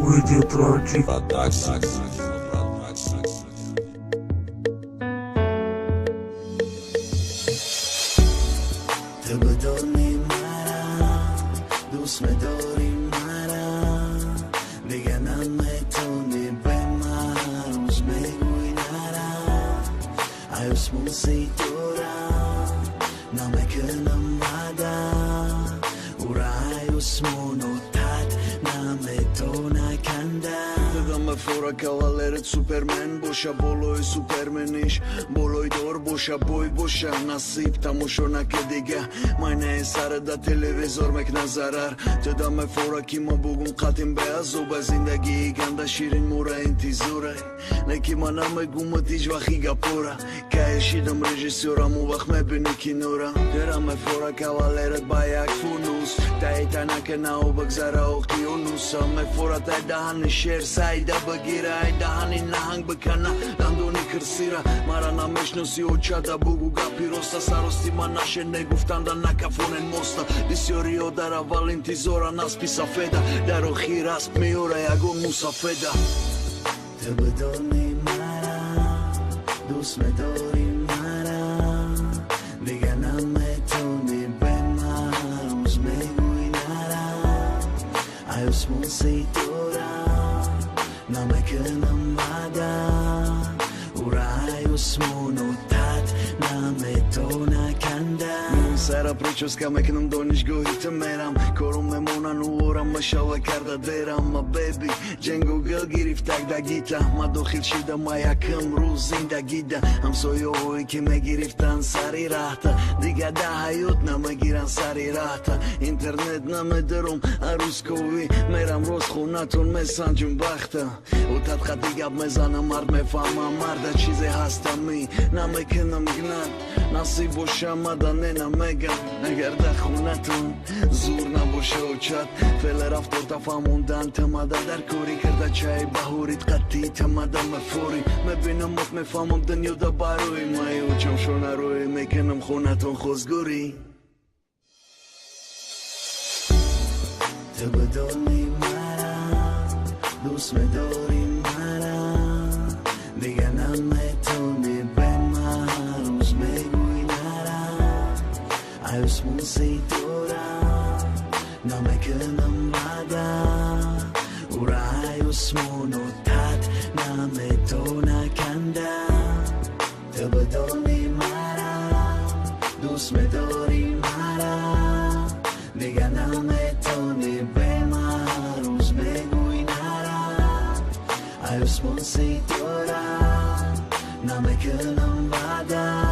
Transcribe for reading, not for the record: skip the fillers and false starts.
Выйдет ротик. Të bëdoni mara, dus me dori mara. Liga na me toni bema, us me guinara. Ajo s'mon si tora, na me këna mada. Ura ajo s'mon otat, na me tona kanda. Të me fora kavaleret Superman, bosha boloj Supermanish, boloj dor, bosha boj, bosha nasip, ta mushona ke diga. Majne e sare da televizor me kna zarar. Të da me fora kima bugun katin beyaz, o ba zindagi ganda shirin mura intizuraj. Ne kima na me gumët i gjvahiga pora, ka e shidëm regjisora mu vak me bëni kinura. Tëra me fora kavaleret bajak funus, ta e ta na kena u bëgzara o këti unusa. Me fora ta e dahan në shërë, sa i da bëgira, e dahan i na hang bëkana, landoni kërsira. Mara na mesh nësi o qata bugu ga pirosta, sa rosti ma nashe ne guftanda na kafonen mosta. Disjori o dara valintizora nas pisa feda, daro khiras me ora ja gon musa feda. Të bëdoni mara, dus me dori mara. Liga na me toni bema, us me guinara. Ajo s'mon si tora, na me këna mada. Ura ajo s'mon otat, na me tona kanda. Sera preqo s'ka me kënë mdojnë shgohi të meram. Koru me mona në ora më shave karda dera. Ma baby, gjengu gëll girif tak da gita. Ma do khil shida ma jakëm ruzin da gida. Am so jo i kime girif të ansari rata. Diga da hajut na me giran sari rata. Internet na me dërum a ruskovi. Meram ros khunaton me san gjën bakta. U tat ka digab me zanë mard me fama marda. Qize hasta mi, na me kënëm gnat. Nasi bosha ma da nena mega. Eğer da khunatun zurna bosha uçat. Feler aftor ta famundan tëmada dar kuri. Kërda qaj bahurit kati tëmada me fori. Me binë mot me famëm dën ju da baroj. Ma ju qëm shonaroj me kënëm khunatun khozguri. Të bëdoni mara, dus me dori mara. Liga na me toni bema, us me guinara. Ajo s'mon si tora, na me këna mada. Ura ajo s'mon otat, na me tona kanda. Të bëdoni mara, dus me dori mara. Liga na me toni bema, us me guinara. Ajo s'mon si tora, na me këna mada.